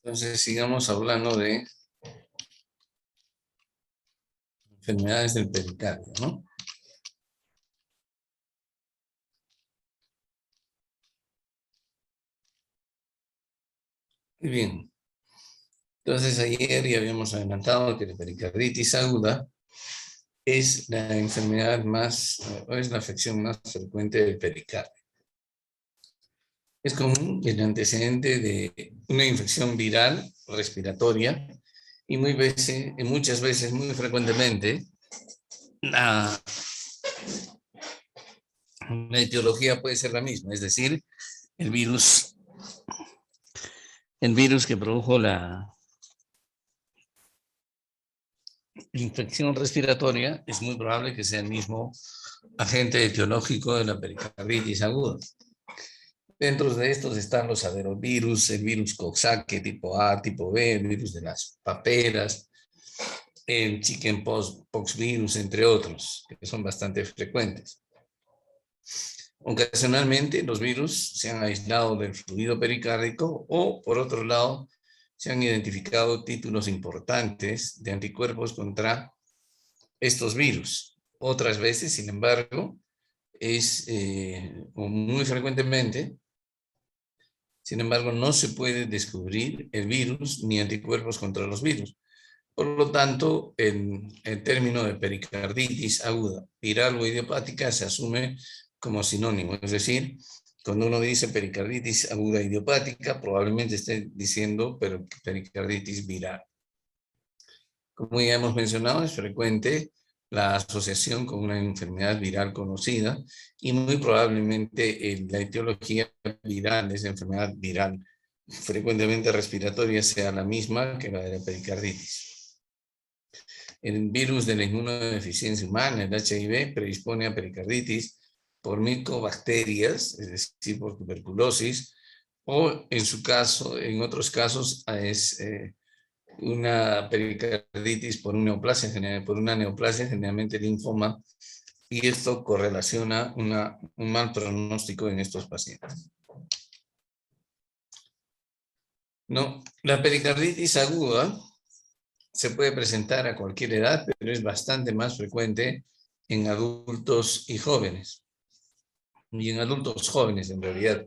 Entonces, sigamos hablando de enfermedades del pericardio, ¿no? Muy bien. Entonces, ayer ya habíamos adelantado que la pericarditis aguda es la enfermedad más, o es la afección más frecuente del pericardio. Es común el antecedente de una infección viral respiratoria y muchas veces, muy frecuentemente, la, la etiología puede ser la misma, es decir, el virus, el virus que produjo la infección respiratoria es muy probable que sea el mismo agente etiológico de la pericarditis aguda. Dentro de estos están los adenovirus, el virus Coxsackie tipo A, tipo B, el virus de las paperas, el chickenpox virus, entre otros, que son bastante frecuentes. Ocasionalmente los virus se han aislado del fluido pericárdico o, por otro lado, se han identificado títulos importantes de anticuerpos contra estos virus. Otras veces, sin embargo, o muy frecuentemente, sin embargo, no se puede descubrir el virus ni anticuerpos contra los virus. Por lo tanto, el término de pericarditis aguda, viral o idiopática se asume como sinónimo. Es decir, cuando uno dice pericarditis aguda idiopática, probablemente esté diciendo pericarditis viral. Como ya hemos mencionado, es frecuente la asociación con una enfermedad viral conocida y muy probablemente la etiología viral de esa enfermedad viral frecuentemente respiratoria sea la misma que la de la pericarditis. El virus de la inmunodeficiencia humana, el HIV, predispone a pericarditis por micobacterias, es decir, por tuberculosis, o en su caso, en otros casos, es una pericarditis por una neoplasia, generalmente linfoma, y esto correlaciona un mal pronóstico en estos pacientes. No, la pericarditis aguda se puede presentar a cualquier edad, pero es bastante más frecuente en adultos y jóvenes, y en adultos jóvenes en realidad,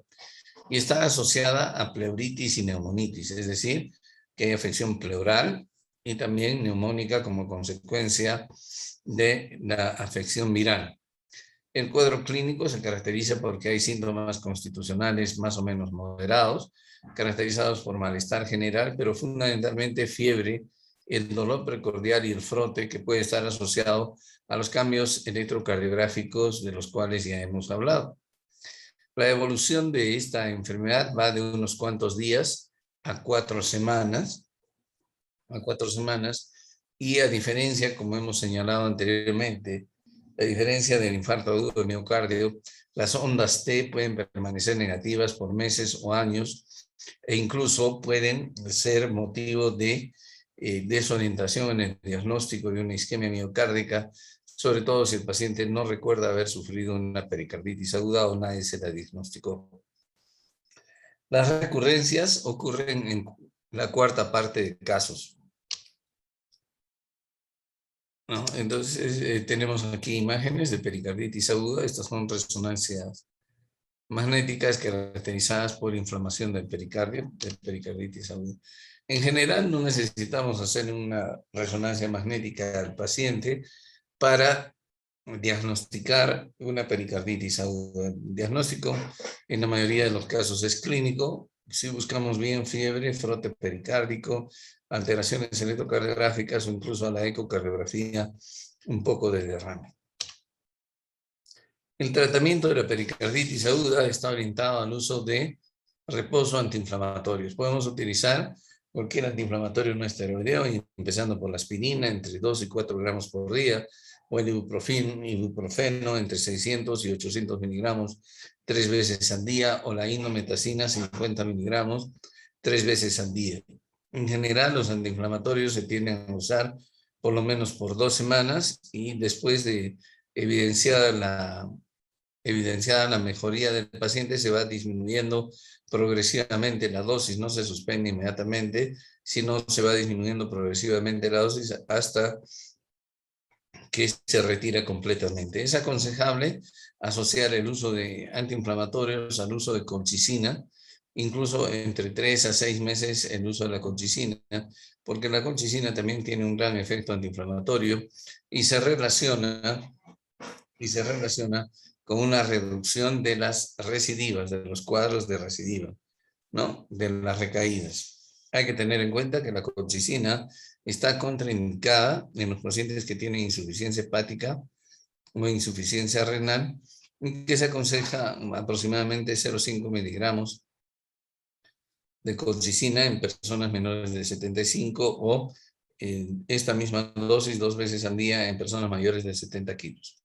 y está asociada a pleuritis y neumonitis, es decir, que hay afección pleural y también neumónica como consecuencia de la afección viral. El cuadro clínico se caracteriza porque hay síntomas constitucionales más o menos moderados, caracterizados por malestar general, pero fundamentalmente fiebre, el dolor precordial y el frote que puede estar asociado a los cambios electrocardiográficos de los cuales ya hemos hablado. La evolución de esta enfermedad va de unos cuantos días a 4 semanas, y a diferencia, como hemos señalado anteriormente, a diferencia del infarto agudo de miocardio, las ondas T pueden permanecer negativas por meses o años e incluso pueden ser motivo de desorientación en el diagnóstico de una isquemia miocárdica, sobre todo si el paciente no recuerda haber sufrido una pericarditis aguda o nadie se la diagnosticó. Las recurrencias ocurren en la cuarta parte de casos, ¿no? Entonces, tenemos aquí imágenes de pericarditis aguda. Estas son resonancias magnéticas caracterizadas por inflamación del pericardio, de pericarditis aguda. En general, no necesitamos hacer una resonancia magnética al paciente para diagnosticar una pericarditis aguda. El diagnóstico, en la mayoría de los casos, es clínico. Si buscamos bien fiebre, frote pericárdico, alteraciones electrocardiográficas o incluso a la ecocardiografía, un poco de derrame. El tratamiento de la pericarditis aguda está orientado al uso de reposo antiinflamatorios. Podemos utilizar cualquier antiinflamatorio no esteroideo, empezando por la aspirina entre 2 y 4 gramos por día, o el ibuprofeno entre 600 y 800 miligramos 3 veces al día, o la indometacina 50 miligramos 3 veces al día. En general, los antiinflamatorios se tienden a usar por lo menos por 2 semanas y después de evidenciada evidenciada la mejoría del paciente, se va disminuyendo progresivamente la dosis, no se suspende inmediatamente, sino se va disminuyendo progresivamente la dosis hasta que se retira completamente. Es aconsejable asociar el uso de antiinflamatorios al uso de colchicina, incluso entre 3 a 6 meses el uso de la colchicina, porque la colchicina también tiene un gran efecto antiinflamatorio y se relaciona con una reducción de las recidivas, de los cuadros de recidiva, ¿no? De las recaídas. Hay que tener en cuenta que la colchicina está contraindicada en los pacientes que tienen insuficiencia hepática o insuficiencia renal, que se aconseja aproximadamente 0,5 miligramos de colchicina en personas menores de 75 o esta misma dosis 2 veces al día en personas mayores de 70 kilos.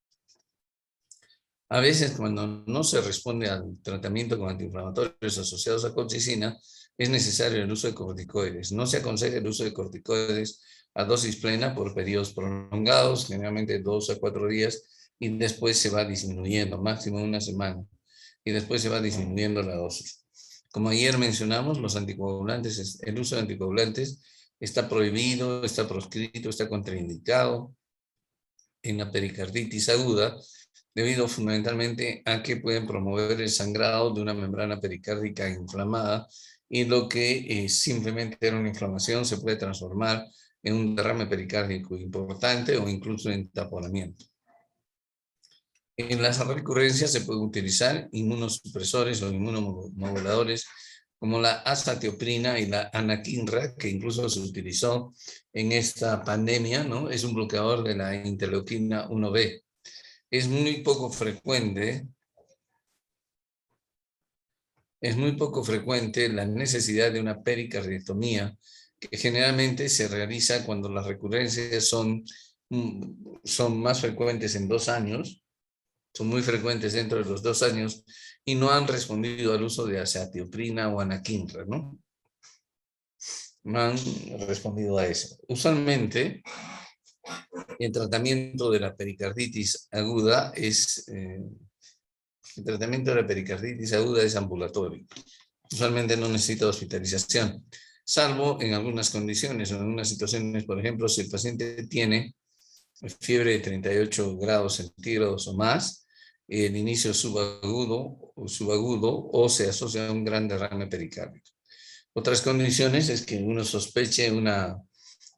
A veces, cuando no se responde al tratamiento con antiinflamatorios asociados a colchicina, es necesario el uso de corticoides. No se aconseja el uso de corticoides a dosis plena por periodos prolongados, generalmente 2 a 4 días, y después se va disminuyendo, máximo una semana, y después se va disminuyendo la dosis. Como ayer mencionamos, los anticoagulantes, el uso de anticoagulantes está prohibido, está proscrito, está contraindicado en la pericarditis aguda, debido fundamentalmente a que pueden promover el sangrado de una membrana pericárdica inflamada, y lo que simplemente era una inflamación se puede transformar en un derrame pericárdico importante o incluso en taponamiento. En las recurrencias se pueden utilizar inmunosupresores o inmunomoduladores como la azatioprina y la anakinra, que incluso se utilizó en esta pandemia, ¿no? Es un bloqueador de la interleuquina 1B. Es muy poco frecuente la necesidad de una pericardiotomía, que generalmente se realiza cuando las recurrencias son más frecuentes en 2 años, son muy frecuentes dentro de los 2 años y no han respondido al uso de azatioprina o anakinra, ¿no? No han respondido a eso. Usualmente, el tratamiento de la pericarditis aguda es ambulatorio. Usualmente no necesita hospitalización, salvo en algunas condiciones o en algunas situaciones. Por ejemplo, si el paciente tiene fiebre de 38 grados centígrados o más, el inicio subagudo o se asocia a un gran derrame pericárdico. Otras condiciones es que uno sospeche una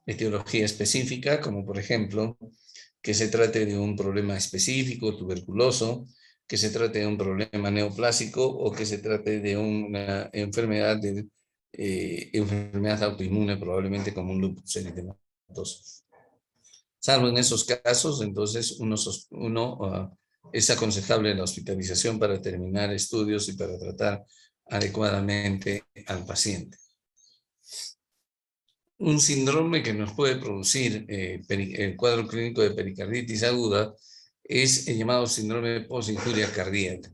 etiología específica, como por ejemplo que se trate de un problema específico, tuberculoso, que se trate de un problema neoplásico o que se trate de una enfermedad autoinmune, probablemente como un lupus eritematoso. Salvo en esos casos, entonces es aconsejable la hospitalización para terminar estudios y para tratar adecuadamente al paciente. Un síndrome que nos puede producir el cuadro clínico de pericarditis aguda es el llamado síndrome post-injuria cardíaca.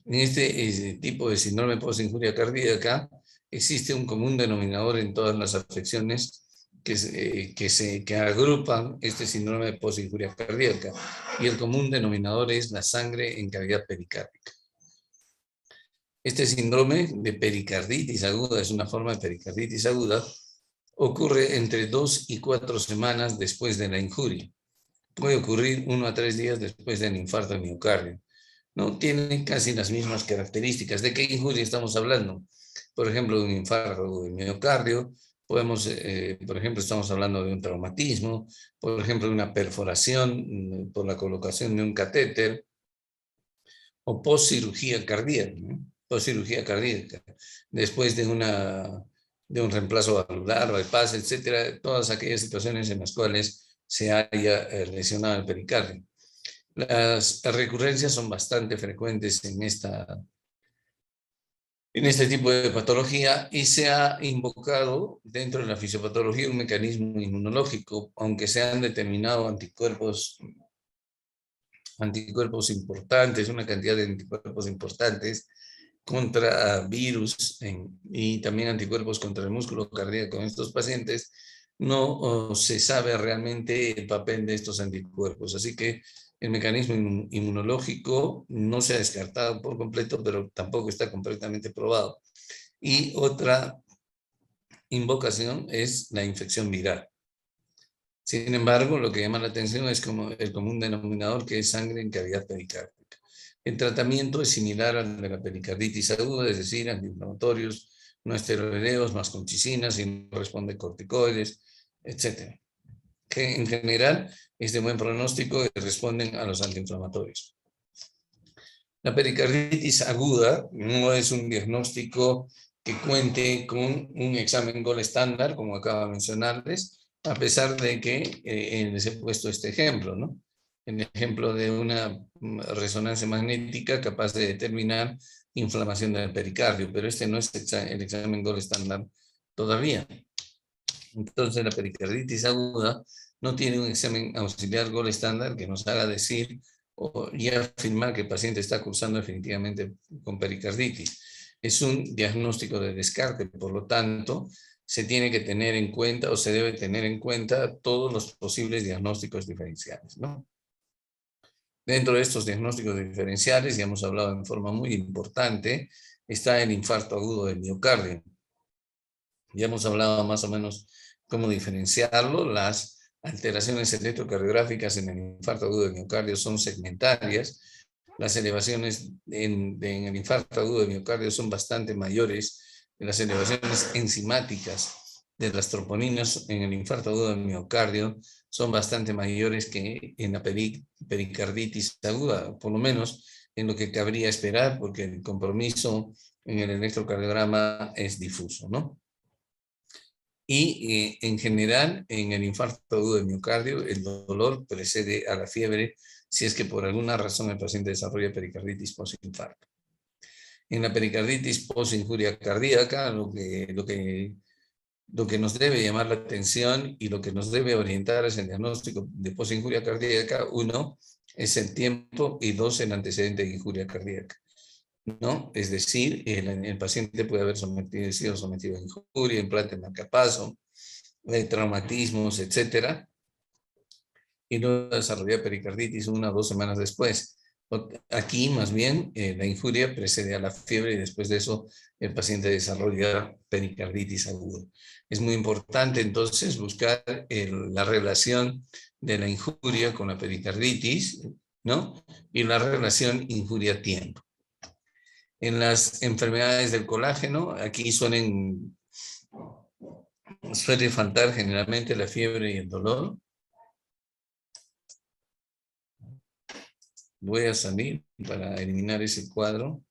En este tipo de síndrome post-injuria cardíaca existe un común denominador en todas las afecciones que agrupan este síndrome de post-injuria cardíaca, y el común denominador es la sangre en cavidad pericárdica. Este síndrome de pericarditis aguda es una forma de pericarditis aguda. Ocurre entre 2 y 4 semanas después de la injuria. Puede ocurrir 1 a 3 días después del infarto de miocardio. No tiene casi las mismas características. ¿De qué injuria estamos hablando? Por ejemplo, de un infarto de miocardio. Por ejemplo, estamos hablando de un traumatismo, por ejemplo, de una perforación por la colocación de un catéter, o postcirugía cardíaca, ¿no? Postcirugía cardíaca, después de un reemplazo valvular, bypass, etcétera, todas aquellas situaciones en las cuales se haya lesionado el pericardio. Las recurrencias son bastante frecuentes en este tipo de patología, y se ha invocado dentro de la fisiopatología un mecanismo inmunológico, aunque se han determinado anticuerpos importantes, una cantidad de anticuerpos importantes contra virus y también anticuerpos contra el músculo cardíaco en estos pacientes. No se sabe realmente el papel de estos anticuerpos, así que El mecanismo inmunológico no se ha descartado por completo, pero tampoco está completamente probado. Y otra invocación es la infección viral. Sin embargo, lo que llama la atención es como el común denominador, que es sangre en cavidad pericárdica. El tratamiento es similar al de la pericarditis aguda, es decir, antiinflamatorios, no esteroideos, más colchicinas, y no responde corticoides, etc. Que en general es de buen pronóstico y responden a los antiinflamatorios. La pericarditis aguda no es un diagnóstico que cuente con un examen gold estándar, como acabo de mencionarles, a pesar de que les he puesto este ejemplo, ¿no? El ejemplo de una resonancia magnética capaz de determinar inflamación del pericardio, pero este no es el examen gold estándar todavía. Entonces, la pericarditis aguda no tiene un examen auxiliar gold estándar que nos haga decir o ya afirmar que el paciente está cursando definitivamente con pericarditis. Es un diagnóstico de descarte, por lo tanto, se tiene que tener en cuenta o se debe tener en cuenta todos los posibles diagnósticos diferenciales, ¿no? Dentro de estos diagnósticos diferenciales, ya hemos hablado en forma muy importante, está el infarto agudo del miocardio. Ya hemos hablado más o menos cómo diferenciarlo. Las alteraciones electrocardiográficas en el infarto agudo del miocardio son segmentarias. Las elevaciones en el infarto agudo del miocardio son bastante mayores. Las elevaciones enzimáticas de las troponinas en el infarto agudo del miocardio son bastante mayores que en la pericarditis aguda, por lo menos en lo que cabría esperar, porque el compromiso en el electrocardiograma es difuso, ¿no? Y en general, en el infarto agudo del miocardio, el dolor precede a la fiebre si es que por alguna razón el paciente desarrolla pericarditis postinfarto. En la pericarditis postinjuria cardíaca, lo que nos debe llamar la atención y lo que nos debe orientar es el diagnóstico de postinjuria cardíaca. Uno, es el tiempo, y dos, el antecedente de injuria cardíaca, ¿no? Es decir, el paciente puede haber sido sometido a injuria, implante marcapaso, traumatismos, etcétera, y luego desarrolla pericarditis 1 o 2 semanas después. Aquí, más bien, la injuria precede a la fiebre y después de eso el paciente desarrolla pericarditis aguda. Es muy importante entonces buscar la relación de la injuria con la pericarditis, ¿no? Y la relación injuria-tiempo. En las enfermedades del colágeno, aquí suele faltar generalmente la fiebre y el dolor. Voy a salir para eliminar ese cuadro.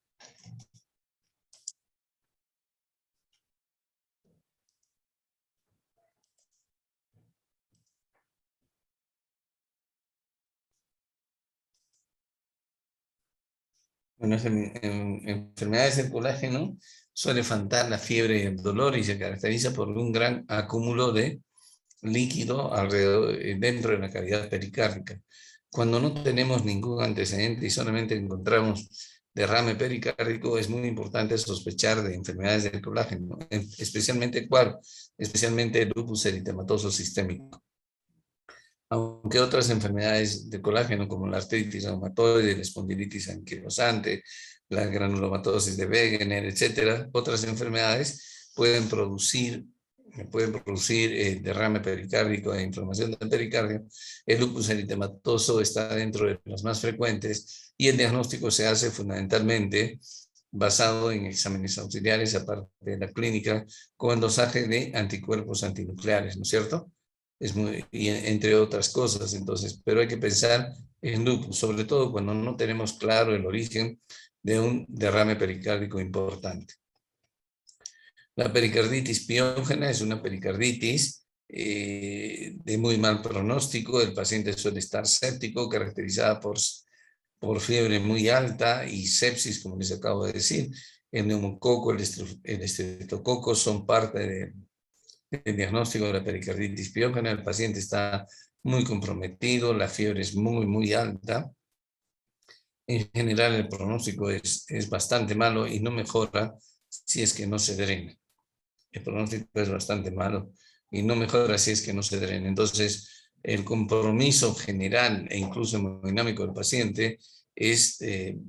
Bueno, en enfermedades del colágeno suele faltar la fiebre y el dolor y se caracteriza por un gran acúmulo de líquido alrededor, dentro de la cavidad pericárdica. Cuando no tenemos ningún antecedente y solamente encontramos derrame pericárdico, es muy importante sospechar de enfermedades del colágeno, especialmente ¿cuál? Especialmente el lupus eritematoso sistémico. Aunque otras enfermedades de colágeno como la artritis reumatoide, la espondilitis anquilosante, la granulomatosis de Wegener, etcétera, otras enfermedades pueden producir derrame pericárdico e inflamación del pericardio. El lupus eritematoso está dentro de las más frecuentes y el diagnóstico se hace fundamentalmente basado en exámenes auxiliares, aparte de la clínica, con dosaje de anticuerpos antinucleares, ¿no es cierto? Y entre otras cosas, entonces, pero hay que pensar en lupus, sobre todo cuando no tenemos claro el origen de un derrame pericárdico importante. La pericarditis piógena es una pericarditis de muy mal pronóstico. El paciente suele estar séptico, caracterizada por fiebre muy alta y sepsis, como les acabo de decir. El neumococo, el estreptococo son parte del diagnóstico de la pericarditis piógena. El paciente está muy comprometido, la fiebre es muy, muy alta. En general, el pronóstico es bastante malo y no mejora si es que no se drena. El pronóstico es bastante malo y no mejora si es que no se drena. Entonces, el compromiso general e incluso hemodinámico del paciente es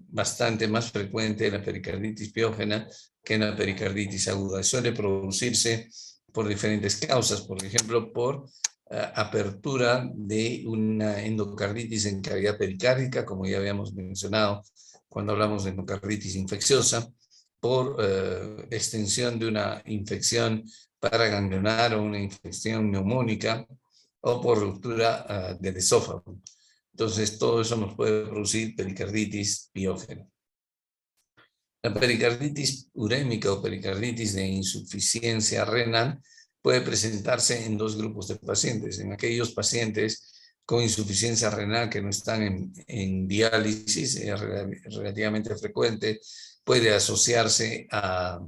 bastante más frecuente en la pericarditis piógena que en la pericarditis aguda. Suele producirse por diferentes causas, por ejemplo, por apertura de una endocarditis en cavidad pericárdica, como ya habíamos mencionado cuando hablamos de endocarditis infecciosa, por extensión de una infección paraganglionar o una infección neumónica, o por ruptura del esófago. Entonces, todo eso nos puede producir pericarditis piógena. La pericarditis urémica o pericarditis de insuficiencia renal puede presentarse en dos grupos de pacientes. En aquellos pacientes con insuficiencia renal que no están en diálisis, es relativamente frecuente, puede asociarse a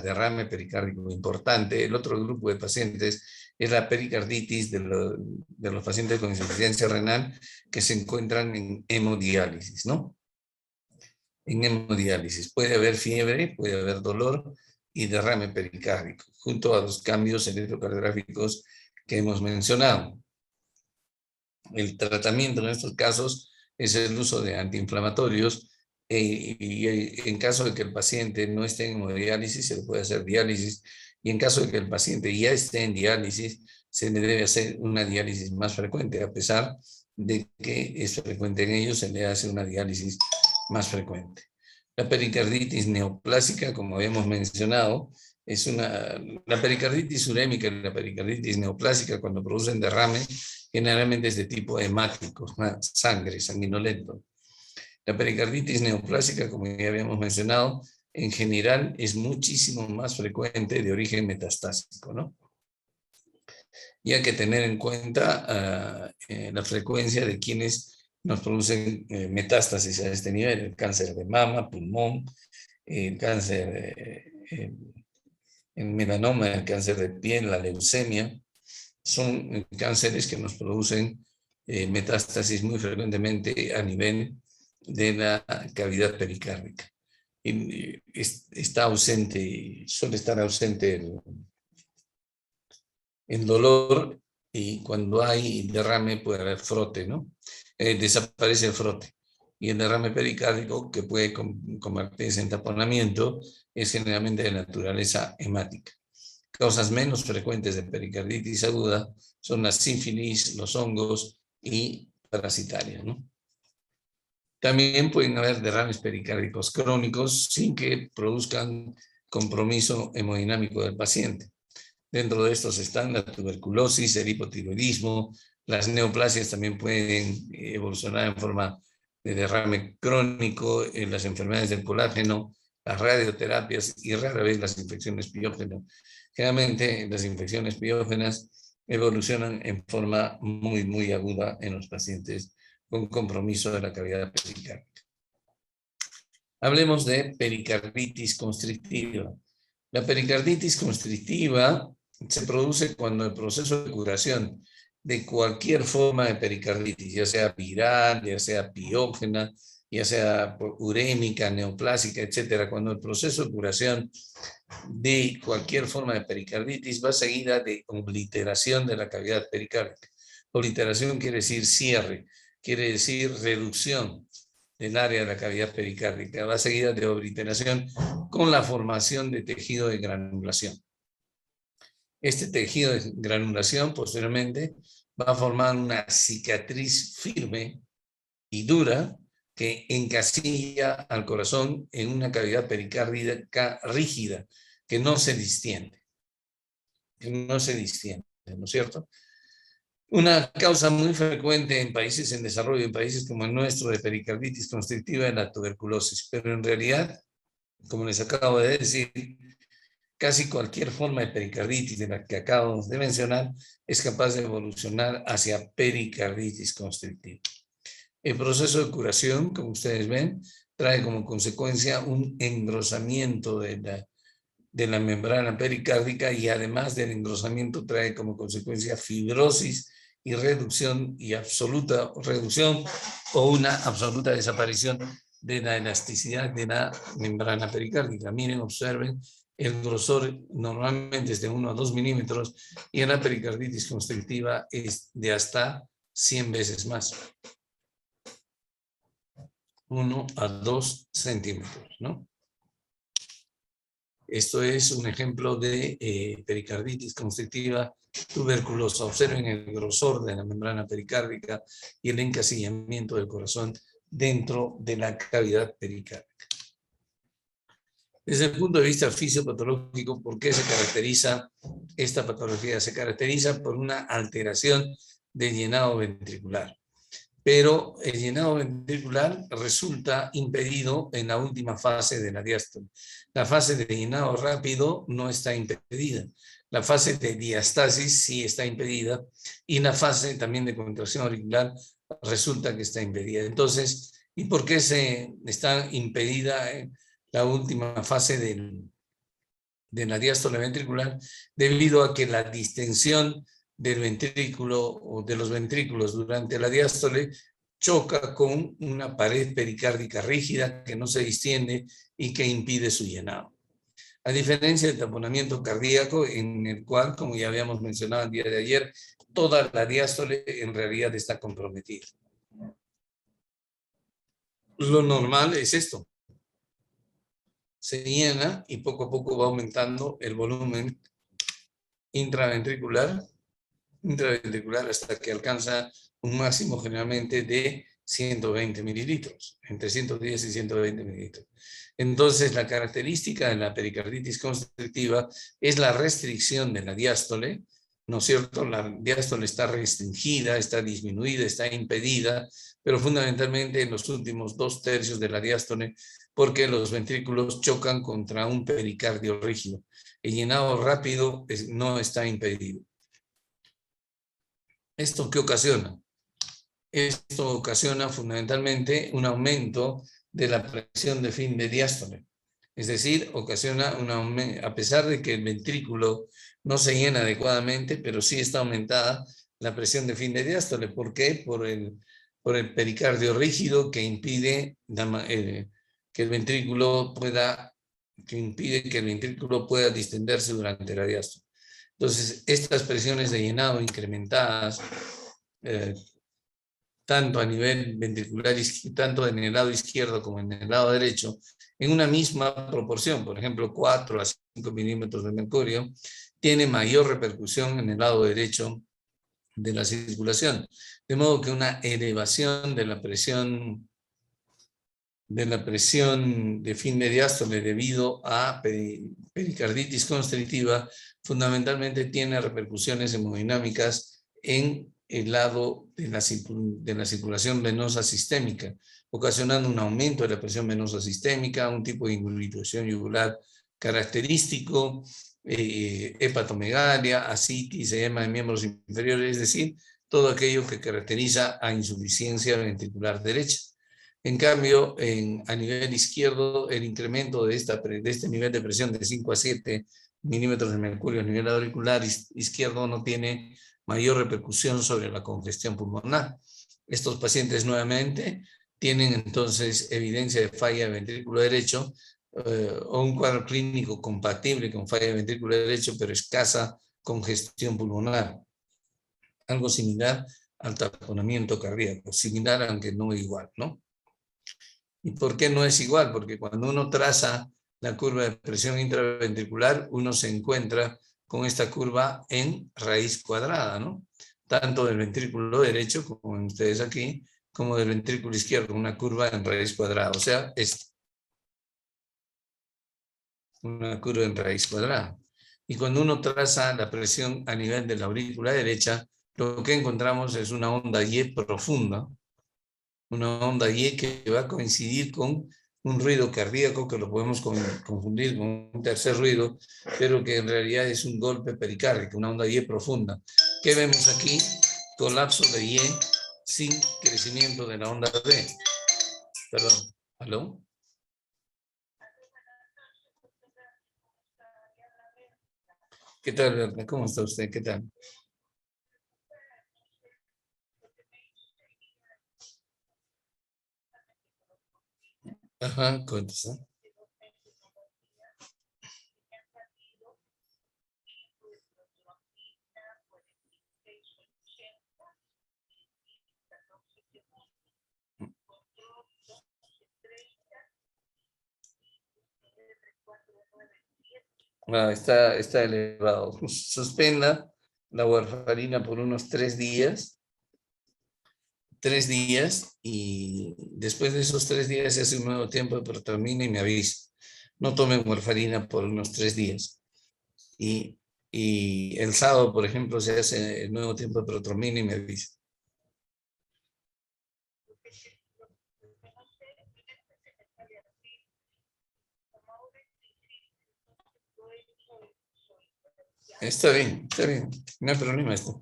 derrame pericárdico importante. El otro grupo de pacientes es la pericarditis de los pacientes con insuficiencia renal que se encuentran en hemodiálisis, ¿no? En hemodiálisis puede haber fiebre, puede haber dolor y derrame pericárdico, junto a los cambios electrocardiográficos que hemos mencionado. El tratamiento en estos casos es el uso de antiinflamatorios y en caso de que el paciente no esté en hemodiálisis, se le puede hacer diálisis, y en caso de que el paciente ya esté en diálisis, se le debe hacer una diálisis más frecuente, a pesar de que es frecuente en ellos, se le hace una diálisis más frecuente. La pericarditis neoplásica, como habíamos mencionado, la pericarditis urémica y la pericarditis neoplásica, cuando producen derrame, generalmente es de tipo hemático, sangre, sanguinolento. La pericarditis neoplásica, como ya habíamos mencionado, en general es muchísimo más frecuente de origen metastásico, ¿no? Y hay que tener en cuenta la frecuencia de quienes nos producen metástasis a este nivel: el cáncer de mama, pulmón, el cáncer, el melanoma, el cáncer de piel, la leucemia. Son cánceres que nos producen metástasis muy frecuentemente a nivel de la cavidad pericárdica. Y está ausente, suele estar ausente el dolor, y cuando hay derrame puede haber frote, ¿no? Desaparece el frote. Y el derrame pericárdico, que puede convertirse en taponamiento, es generalmente de naturaleza hemática. Causas menos frecuentes de pericarditis aguda son la sífilis, los hongos y parasitarias, ¿no? También pueden haber derrames pericárdicos crónicos sin que produzcan compromiso hemodinámico del paciente. Dentro de estos están la tuberculosis, el hipotiroidismo, las neoplasias también pueden evolucionar en forma de derrame crónico, en las enfermedades del colágeno, las radioterapias y rara vez las infecciones piógenas. Generalmente las infecciones piógenas evolucionan en forma muy, muy aguda en los pacientes con compromiso de la cavidad pericárdica. Hablemos de pericarditis constrictiva. La pericarditis constrictiva se produce cuando el proceso de curación de cualquier forma de pericarditis, ya sea viral, ya sea piógena, ya sea urémica, neoplásica, etcétera, cuando el proceso de curación de cualquier forma de pericarditis va seguida de obliteración de la cavidad pericárdica. Obliteración quiere decir cierre, quiere decir reducción del área de la cavidad pericárdica, va seguida de obliteración con la formación de tejido de granulación. Este tejido de granulación posteriormente va a formar una cicatriz firme y dura que encasilla al corazón en una cavidad pericárdica rígida que no se distiende. ¿No es cierto? Una causa muy frecuente en países en desarrollo, en países como el nuestro, de pericarditis constrictiva es la tuberculosis, pero en realidad, como les acabo de decir, casi cualquier forma de pericarditis de la que acabamos de mencionar es capaz de evolucionar hacia pericarditis constrictiva. El proceso de curación, como ustedes ven, trae como consecuencia un engrosamiento de la membrana pericárdica, y además del engrosamiento trae como consecuencia fibrosis y reducción, y absoluta reducción o una absoluta desaparición de la elasticidad de la membrana pericárdica. Miren, observen el grosor normalmente es de 1 a 2 milímetros y en la pericarditis constrictiva es de hasta 100 veces más. 1 a 2 centímetros, ¿no? Esto es un ejemplo de pericarditis constrictiva tuberculosa. Observen el grosor de la membrana pericárdica y el encasillamiento del corazón dentro de la cavidad pericárdica. Desde el punto de vista fisiopatológico, ¿por qué se caracteriza esta patología? Se caracteriza por una alteración del llenado ventricular. Pero el llenado ventricular resulta impedido en la última fase de la diástole. La fase de llenado rápido no está impedida. La fase de diastasis sí está impedida y la fase también de contracción auricular resulta que está impedida. Entonces, ¿y por qué se está impedida la última fase de la diástole ventricular? Debido a que la distensión del ventrículo o de los ventrículos durante la diástole choca con una pared pericárdica rígida que no se distiende y que impide su llenado. A diferencia del taponamiento cardíaco, en el cual, como ya habíamos mencionado el día de ayer, toda la diástole en realidad está comprometida. Lo normal es esto. Se llena y poco a poco va aumentando el volumen intraventricular hasta que alcanza un máximo generalmente de 120 mililitros, entre 110 y 120 mililitros. Entonces, la característica de la pericarditis constrictiva es la restricción de la diástole, ¿no es cierto? La diástole está restringida, está disminuida, está impedida, pero fundamentalmente en los últimos 2/3 de la diástole, porque los ventrículos chocan contra un pericardio rígido. El llenado rápido no está impedido. ¿Esto qué ocasiona? Esto ocasiona fundamentalmente un aumento de la presión de fin de diástole. Es decir, ocasiona un aumento, a pesar de que el ventrículo no se llena adecuadamente, pero sí está aumentada la presión de fin de diástole. ¿Por qué? Por el pericardio rígido que impide que el ventrículo pueda distenderse durante la diástole. Entonces, estas presiones de llenado incrementadas, tanto a nivel ventricular, tanto en el lado izquierdo como en el lado derecho, en una misma proporción, por ejemplo, 4 a 5 milímetros de mercurio, tiene mayor repercusión en el lado derecho de la circulación. De modo que una elevación de la presión de fin de diástole debido a pericarditis constrictiva fundamentalmente tiene repercusiones hemodinámicas en el lado de la circulación venosa sistémica, ocasionando un aumento de la presión venosa sistémica, un tipo de involución yugular característico, hepatomegalia, ascitis, edema de miembros inferiores, es decir, todo aquello que caracteriza a insuficiencia ventricular derecha. En cambio, a nivel izquierdo, el incremento de este nivel de presión de 5 a 7 milímetros de mercurio a nivel auricular izquierdo no tiene mayor repercusión sobre la congestión pulmonar. Estos pacientes nuevamente tienen entonces evidencia de falla de ventrículo derecho o un cuadro clínico compatible con falla de ventrículo derecho, pero escasa congestión pulmonar. Algo similar al taponamiento cardíaco, similar aunque no igual, ¿no? ¿Y por qué no es igual? Porque cuando uno traza la curva de presión intraventricular, uno se encuentra con esta curva en raíz cuadrada, ¿no? Tanto del ventrículo derecho, como ven ustedes aquí, como del ventrículo izquierdo, una curva en raíz cuadrada. O sea, es una curva en raíz cuadrada. Y cuando uno traza la presión a nivel de la aurícula derecha, lo que encontramos es una onda Y profunda, una onda Y que va a coincidir con un ruido cardíaco que lo podemos confundir con un tercer ruido, pero que en realidad es un golpe pericárdico, una onda Y profunda. ¿Qué vemos aquí? Colapso de Y sin crecimiento de la onda B. Perdón, ¿aló? ¿Qué tal, Berta? ¿Cómo está usted? ¿Qué tal? Ajá, cuéntese. Está elevado. Suspenda la warfarina por unos 3 días. 3 días, y después de esos 3 días se hace un nuevo tiempo de protamina y me avisa. No tomen warfarina por unos 3 días. Y el sábado, por ejemplo, se hace el nuevo tiempo de protamina y me avisa. Está bien, no hay problema esto.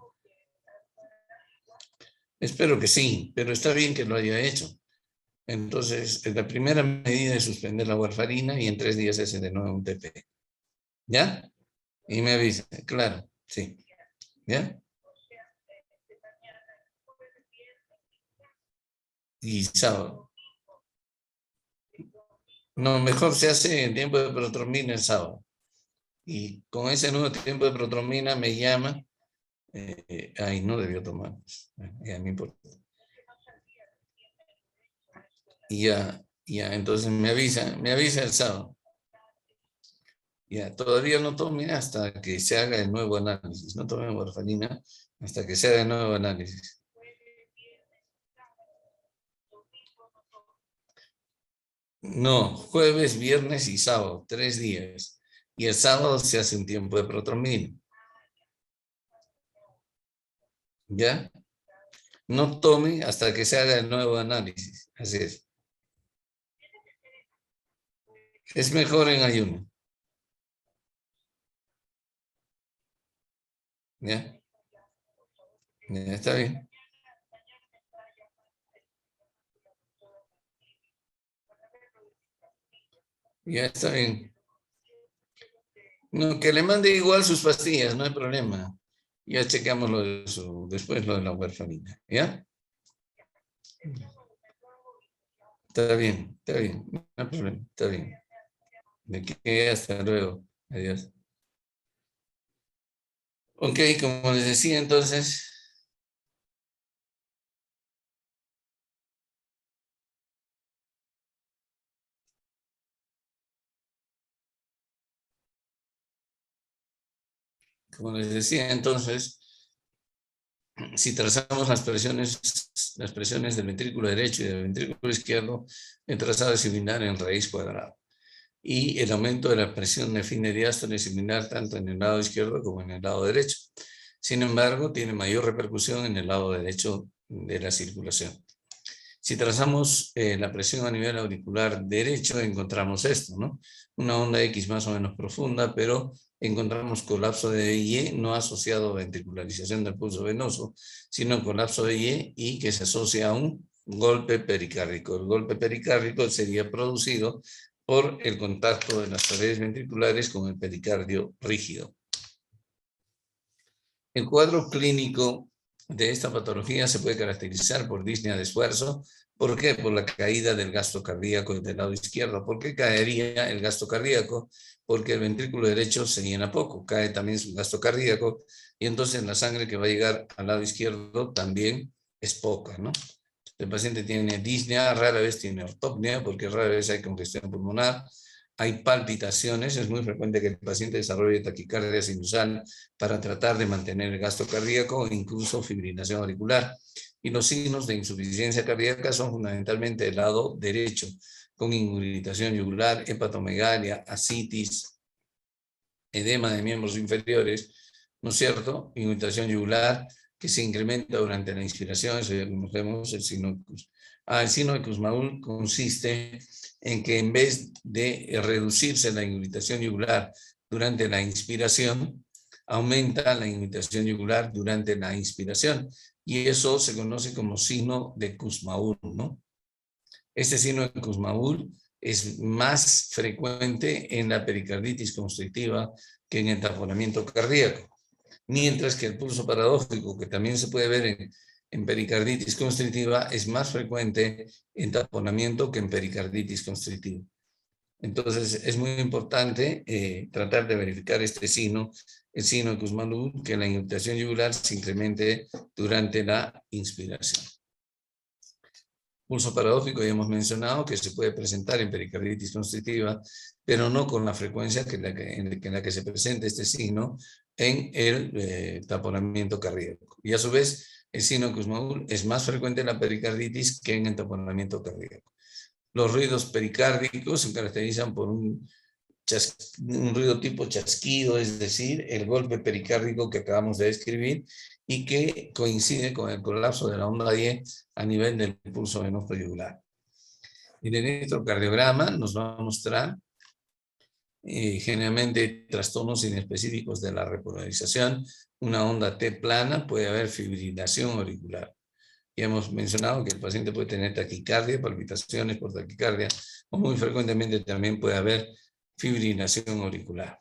Espero que sí, pero está bien que lo haya hecho. Entonces, la primera medida es suspender la warfarina y en 3 días se hace de nuevo un TP. ¿Ya? Y me avisa, claro, sí. ¿Ya? Y sábado. No, mejor se hace en tiempo de protromina el sábado. Y con ese nuevo tiempo de protromina me llama. Ay, no debió tomar. Ya me importa. Y ya, entonces me avisa el sábado. Ya, todavía no tome hasta que se haga el nuevo análisis. No tome warfarina hasta que se haga el nuevo análisis. No, jueves, viernes y sábado, 3 días. Y el sábado se hace un tiempo de protromina. ¿Ya? No tome hasta que se haga el nuevo análisis. Así es. Es mejor en ayuno. ¿Ya? Ya, está bien. Ya está bien. No, que le mande igual sus pastillas, no hay problema. Ya checamos después lo de la huerfanina. ¿Ya? Está bien. No hay problema, está bien. De que hasta luego. Adiós. Ok, como les decía entonces, si trazamos las presiones del ventrículo derecho y del ventrículo izquierdo, el trazado es similar en raíz cuadrada. Y el aumento de la presión de fin de diástole es similar tanto en el lado izquierdo como en el lado derecho. Sin embargo, tiene mayor repercusión en el lado derecho de la circulación. Si trazamos la presión a nivel auricular derecho, encontramos esto, ¿no? Una onda X más o menos profunda, pero encontramos colapso de Y no asociado a ventricularización del pulso venoso, sino colapso de Y que se asocia a un golpe pericárdico. El golpe pericárdico sería producido por el contacto de las paredes ventriculares con el pericardio rígido. El cuadro clínico de esta patología se puede caracterizar por disnea de esfuerzo. ¿Por qué? Por la caída del gasto cardíaco del lado izquierdo. ¿Por qué caería el gasto cardíaco? Porque el ventrículo derecho se llena poco, cae también su gasto cardíaco y entonces la sangre que va a llegar al lado izquierdo también es poca, ¿no? El paciente tiene disnea, rara vez tiene ortopnea porque rara vez hay congestión pulmonar, hay palpitaciones, es muy frecuente que el paciente desarrolle taquicardia sinusal para tratar de mantener el gasto cardíaco o incluso fibrilación auricular. Y los signos de insuficiencia cardíaca son fundamentalmente del lado derecho, con ingurgitación yugular, hepatomegalia, ascitis, edema de miembros inferiores, ¿no es cierto? Ingurgitación yugular que se incrementa durante la inspiración, eso ya conocemos el signo de Kussmaul. El signo de Kussmaul consiste en que en vez de reducirse la ingurgitación yugular durante la inspiración, aumenta la ingurgitación yugular durante la inspiración y eso se conoce como signo de Kussmaul, ¿no? Este signo de Kussmaul es más frecuente en la pericarditis constrictiva que en el taponamiento cardíaco, mientras que el pulso paradójico, que también se puede ver en pericarditis constrictiva, es más frecuente en taponamiento que en pericarditis constrictiva. Entonces, es muy importante tratar de verificar este signo, el signo de Kussmaul, que la ingurgitación yugular se incremente durante la inspiración. Pulso paradójico ya hemos mencionado que se puede presentar en pericarditis constrictiva, pero no con la frecuencia en la que se presenta este signo en el taponamiento cardíaco. Y a su vez, el signo Kussmaul es más frecuente en la pericarditis que en el taponamiento cardíaco. Los ruidos pericárdicos se caracterizan por un ruido tipo chasquido, es decir, el golpe pericárdico que acabamos de describir y que coincide con el colapso de la onda Y a nivel del pulso venoso yugular. El electrocardiograma nos va a mostrar generalmente trastornos inespecíficos de la repolarización. Una onda T plana, puede haber fibrilación auricular. Ya hemos mencionado que el paciente puede tener taquicardia, palpitaciones por taquicardia, o muy frecuentemente también puede haber fibrilación auricular.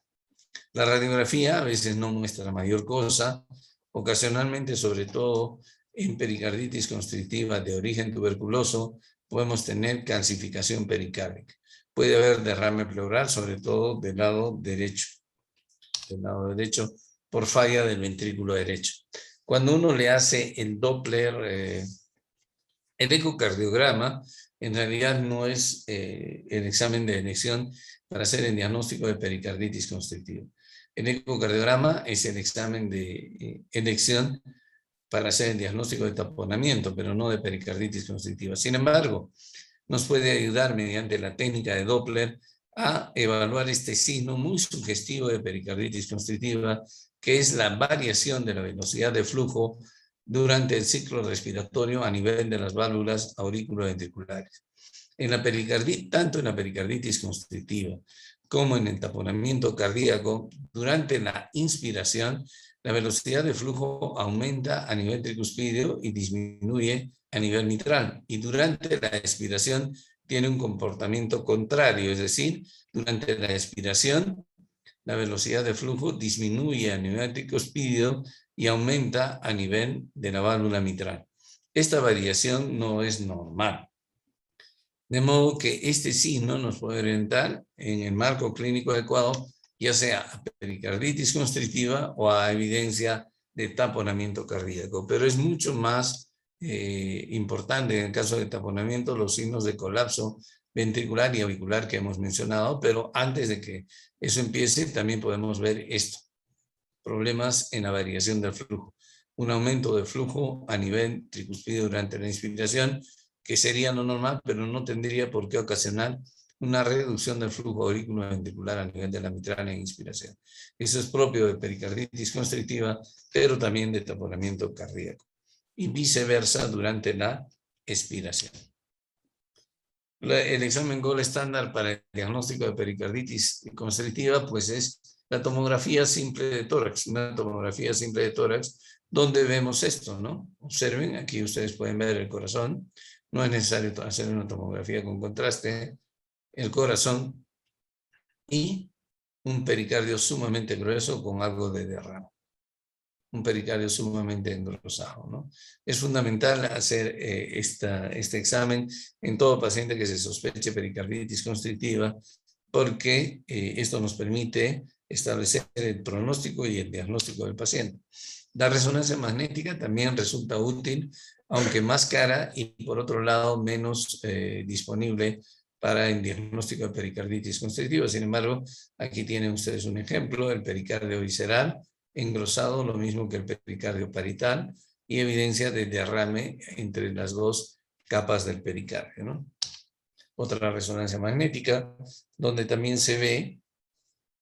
La radiografía a veces no muestra mayor cosa, ocasionalmente, sobre todo en pericarditis constrictiva de origen tuberculoso, podemos tener calcificación pericárdica. Puede haber derrame pleural, sobre todo del lado derecho por falla del ventrículo derecho. Cuando uno le hace el Doppler, el ecocardiograma, en realidad no es el examen de elección para hacer el diagnóstico de pericarditis constrictiva. El ecocardiograma es el examen de elección para hacer el diagnóstico de taponamiento, pero no de pericarditis constrictiva. Sin embargo, nos puede ayudar mediante la técnica de Doppler a evaluar este signo muy sugestivo de pericarditis constrictiva, que es la variación de la velocidad de flujo durante el ciclo respiratorio a nivel de las válvulas auriculoventriculares. Tanto en la pericarditis constrictiva como en el taponamiento cardíaco, durante la inspiración, la velocidad de flujo aumenta a nivel tricuspideo y disminuye a nivel mitral. Y durante la expiración tiene un comportamiento contrario, es decir, durante la expiración, la velocidad de flujo disminuye a nivel tricuspideo y aumenta a nivel de la válvula mitral. Esta variación no es normal. De modo que este signo nos puede orientar en el marco clínico adecuado, ya sea a pericarditis constrictiva o a evidencia de taponamiento cardíaco. Pero es mucho más importante en el caso de taponamiento los signos de colapso ventricular y auricular que hemos mencionado, pero antes de que eso empiece también podemos ver esto. Problemas en la variación del flujo. Un aumento de flujo a nivel tricuspideo durante la inspiración, que sería lo normal, pero no tendría por qué ocasionar una reducción del flujo auriculoventricular a nivel de la mitral en inspiración. Eso es propio de pericarditis constrictiva, pero también de taponamiento cardíaco. Y viceversa durante la expiración. El examen gold estándar para el diagnóstico de pericarditis constrictiva, pues es la tomografía simple de tórax, una tomografía simple de tórax, donde vemos esto, ¿no? Observen, aquí ustedes pueden ver el corazón, no es necesario hacer una tomografía con contraste, el corazón y un pericardio sumamente grueso con algo de derrame. Un pericardio sumamente engrosado, ¿no? Es fundamental hacer este examen en todo paciente que se sospeche pericarditis constrictiva, porque esto nos permite establecer el pronóstico y el diagnóstico del paciente. La resonancia magnética también resulta útil, aunque más cara y por otro lado menos disponible para el diagnóstico de pericarditis constrictiva. Sin embargo, aquí tienen ustedes un ejemplo, el pericardio visceral, engrosado, lo mismo que el pericardio parietal, y evidencia de derrame entre las dos capas del pericardio, ¿no? Otra resonancia magnética, donde también se ve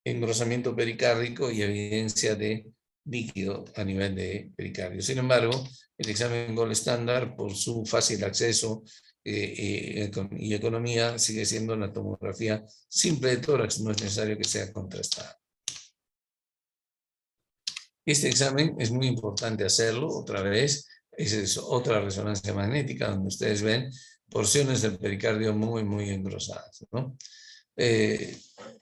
engrosamiento pericárdico y evidencia de líquido a nivel de pericardio. Sin embargo, el examen gold estándar, por su fácil acceso y economía, sigue siendo la tomografía simple de tórax, no es necesario que sea contrastada. Este examen es muy importante hacerlo otra vez. Esa es otra resonancia magnética donde ustedes ven porciones del pericardio muy engrosadas, ¿no?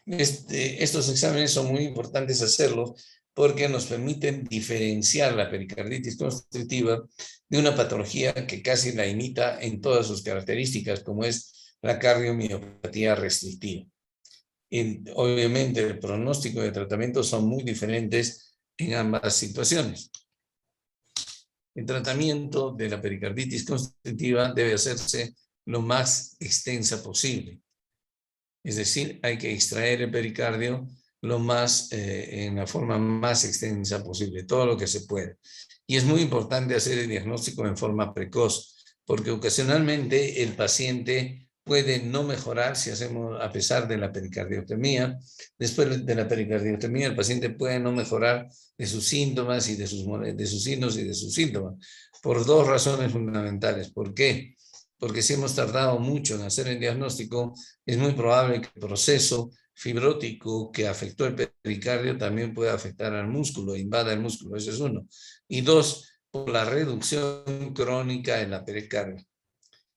Estos exámenes son muy importantes hacerlos porque nos permiten diferenciar la pericarditis constrictiva de una patología que casi la imita en todas sus características, como es la cardiomiopatía restrictiva. Obviamente el pronóstico de tratamiento son muy diferentes en ambas situaciones. El tratamiento de la pericarditis constrictiva debe hacerse lo más extensa posible. Es decir, hay que extraer el pericardio en la forma más extensa posible, todo lo que se pueda. Y es muy importante hacer el diagnóstico en forma precoz, porque ocasionalmente el paciente puede no mejorar si hacemos, a pesar de la pericardiotomía. Después de la pericardiotomía, el paciente puede no mejorar de sus síntomas y de sus signos y de sus síntomas, por dos razones fundamentales. ¿Por qué? Porque si hemos tardado mucho en hacer el diagnóstico, es muy probable que el proceso fibrótico que afectó el pericardio también pueda afectar al músculo, invada el músculo, ese es uno. Y dos, por la reducción crónica en la pericardio.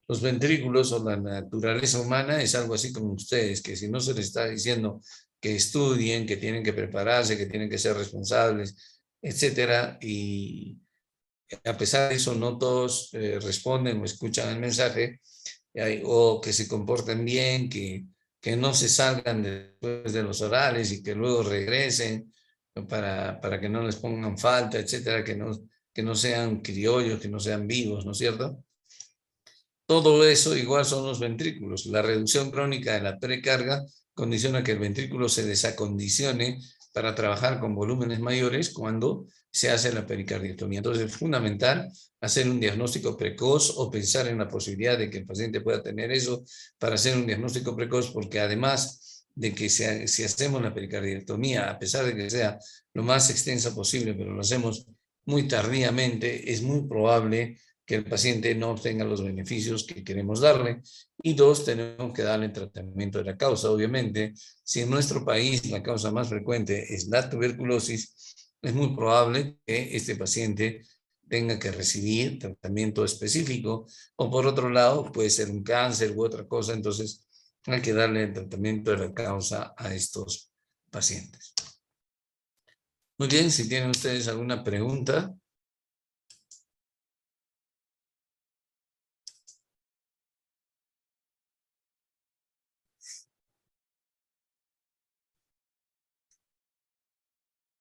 Los ventrículos o la naturaleza humana es algo así como ustedes, que si no se les está diciendo que estudien, que tienen que prepararse, que tienen que ser responsables, etcétera, y a pesar de eso no todos responden o escuchan el mensaje, o que se comporten bien, que no se salgan después de los orales y que luego regresen para que no les pongan falta, etcétera, que no sean criollos, que no sean vivos, ¿no es cierto? Todo eso igual son los ventrículos. La reducción crónica de la precarga condiciona que el ventrículo se desacondicione para trabajar con volúmenes mayores cuando se hace la pericardiotomía. Entonces es fundamental hacer un diagnóstico precoz o pensar en la posibilidad de que el paciente pueda tener eso para hacer un diagnóstico precoz, porque además de que si hacemos la pericardiotomía, a pesar de que sea lo más extensa posible, pero lo hacemos muy tardíamente, es muy probable que el paciente no obtenga los beneficios que queremos darle. Y dos, tenemos que darle tratamiento de la causa. Obviamente, si en nuestro país la causa más frecuente es la tuberculosis, es muy probable que este paciente tenga que recibir tratamiento específico, o por otro lado, puede ser un cáncer u otra cosa, entonces hay que darle el tratamiento de la causa a estos pacientes. Muy bien, si tienen ustedes alguna pregunta.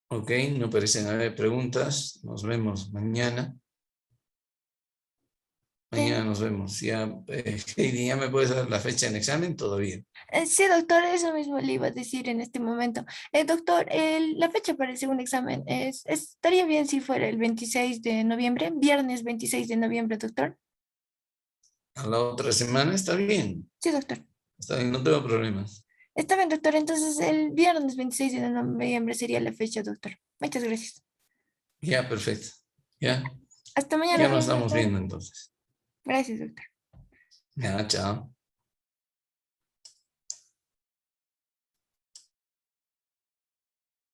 Ok, no parecen haber preguntas. Nos vemos mañana. Mañana nos vemos. Ya, Heidi, ¿ya me puedes dar la fecha en examen? Todo bien. Sí, doctor, eso mismo le iba a decir en este momento. Doctor, la fecha para el segundo examen estaría bien si fuera el 26 de noviembre, viernes 26 de noviembre, doctor. A la otra semana está bien. Sí, doctor. Está bien, no tengo problemas. Está bien, doctor. Entonces, el viernes 26 de noviembre sería la fecha, doctor. Muchas gracias. Ya, perfecto. Ya, Hasta mañana, ya nos estamos doctor. viendo entonces. Gracias, doctor. Ya, chao.